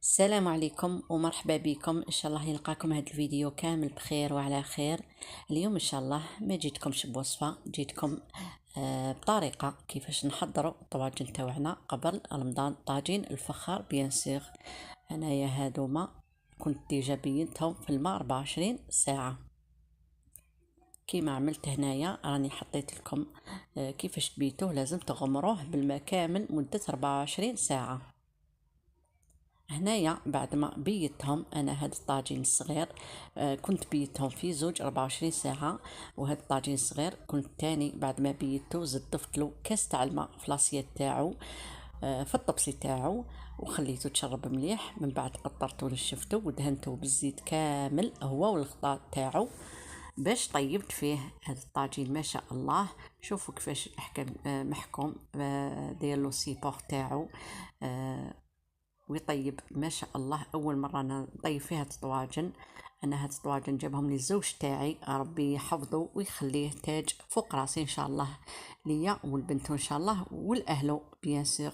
السلام عليكم ومرحبا بكم. ان شاء الله يلقاكم هذا الفيديو كامل بخير وعلى خير. اليوم ان شاء الله ما جيتكمش بوصفه، جيتكم بطريقه كيفاش نحضروا الطواجن تاعنا قبل رمضان. طاجين الفخار بيان سيغ، انايا هادوما كنت ديجا بينتهم في الماء 24 ساعه. كيما عملت هنايا راني حطيت لكم كيفاش تبيتوه. لازم تغمروه بالماء كامل مده 24 ساعه. هنايا بعد ما بيتهم انا هاد الطاجين الصغير كنت بيتهم في زوج 24 ساعه. وهاد الطاجين الصغير كنت تاني بعد ما بيتو زدت له كاس تاع الماء في لاسيت تاعو في الطبسي تاعو، وخليته تشرب مليح. من بعد قطرته ونشفته ودهنته بالزيت كامل هو والخضار تاعو باش طيبت فيه هذا الطاجين. ما شاء الله شوفوا كيفاش محكوم داير له سيبور تاعو ويطيب ما شاء الله. اول مره انا نطيب فيها الطواجن. انا هاد الطواجن جابهم لي الزوج تاعي، ربي يحفظه ويخليه تاج فوق راسي ان شاء الله، ليا والبنت ان شاء الله والاهله بيان سيغ.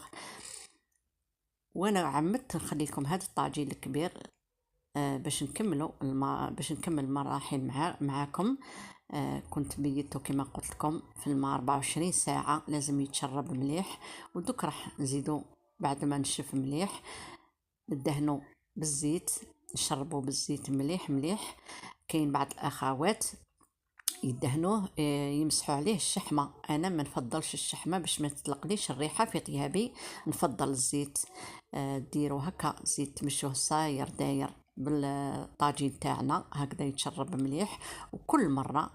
وانا عمدت نخلي لكم هذا الطاجين الكبير باش نكملوا باش نكمل المراحل معاكم. كنت بيته كما قلت لكم في الماء 24 ساعه، لازم يتشرب مليح. ودوك راح نزيدو بعد ما نشف مليح ندهنو بالزيت، نشربو بالزيت مليح مليح. كاين بعض الاخوات يدهنوه يمسحوا عليه الشحمه، انا ما نفضلش الشحمه باش ما تطلقليش الريحه في طيابي. نفضل الزيت. ديروا هكا زيت تمشوه صاير داير بالطاجين تاعنا هكذا يتشرب مليح. وكل مره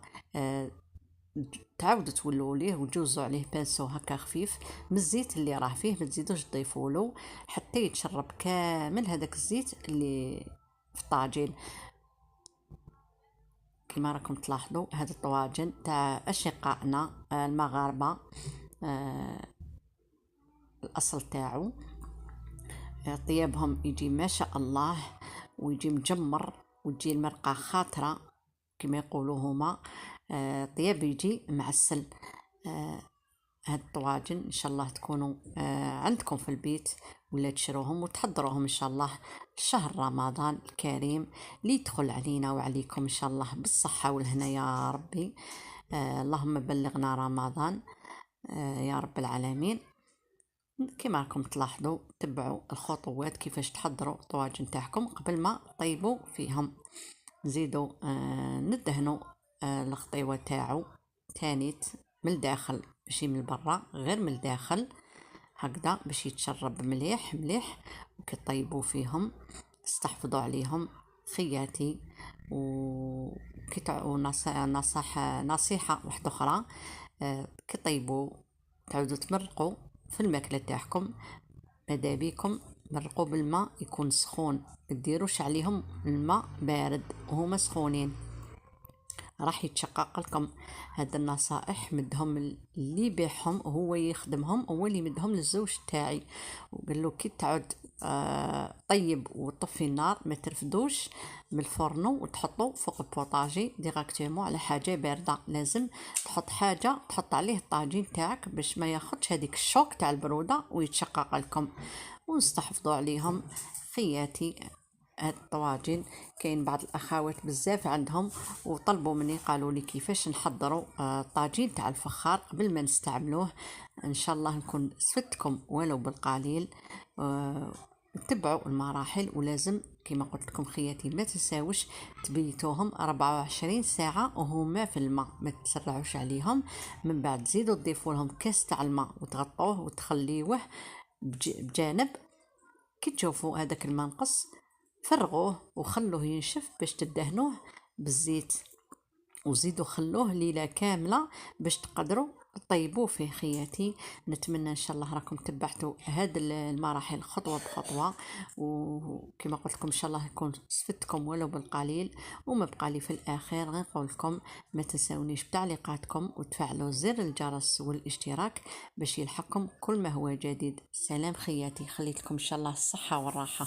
تعاودوا تولوا ليه وتجوزوا عليه بانسو هكا خفيف من الزيت اللي راه فيه، ما تزيدوش تضيفوا له حتى يتشرب كامل هذاك الزيت اللي في الطاجين. كما راكم تلاحظوا هاد الطواجن تاع اشقائنا المغاربه الاصل تاعو طيابهم يجي ما شاء الله، ويجي مجمر، وتجي المرقه خاطره كما يقولوا هما. طياب يجي معسل. هاد الطواجن ان شاء الله تكونوا عندكم في البيت ولا تشروهم وتحضروهم ان شاء الله شهر رمضان الكريم اللي يدخل علينا وعليكم ان شاء الله بالصحة والهنا يا ربي. اللهم بلغنا رمضان يا رب العالمين. كما راكم تلاحظوا تبعوا الخطوات كيفاش تحضروا الطواجن تاعكم قبل ما طيبوا فيهم. نزيدوا ندهنوا الخطيوه تاعو تانيت من الداخل ماشي من برا، غير من الداخل هكذا باش يتشرب مليح مليح. وكي طيبوا فيهم استحفظوا عليهم خياتي. وكي نصيحة واحدة أخرى، كي طيبوا تعودوا تمرقوا في الماكلة تاعكم ماذا بيكم مرقوا بالماء يكون سخون، مديروش عليهم الماء بارد وهما سخونين راح يتشقق لكم. هاد النصائح مدهم اللي يبيعهم هو يخدمهم، هو اللي مدهم للزوج تاعي وقال له كي تعود طيب وطفي النار ما ترفدوش من الفرن وتحطوا فوق البوطاجي ديراكتيمون على حاجه بارده. لازم تحط حاجه تحط عليه الطاجين تاعك باش ما ياخدش هذيك الشوك تاع البروده ويتشقق لكم. ونستحفظوا عليهم خياتي. هاد الطواجن كاين بعض الاخوات بزاف عندهم وطلبوا مني قالوا لي كيفاش نحضروا الطاجين تاع الفخار قبل ما نستعملوه. ان شاء الله نكون سفتكم ولو بالقليل. تبعوا المراحل ولازم كما قلت لكم خياتي ما تنساوش تبيتوهم 24 ساعه وهما في الماء، ما تسرعوش عليهم. من بعد زيدوا تضيفوا لهم كاس تاع الماء وتغطوه وتخليوه بجانب. كي تشوفوا هذاك الماء نقص فرغوه وخلوه ينشف باش تدهنوه بالزيت، وزيدوا خلوه ليله كامله باش تقدروا طيبوه فيه خياتي. نتمنى ان شاء الله راكم تبعتوا هاد المراحل خطوه بخطوه، وكما قلت لكم ان شاء الله يكون استفدتكم ولو بالقليل. وما بقى لي في الاخير غير نقول لكم ما تنسونيش بتعليقاتكم وتفعلوا زر الجرس والاشتراك باش يلحقكم كل ما هو جديد. سلام خياتي، خليت لكم ان شاء الله الصحه والراحه.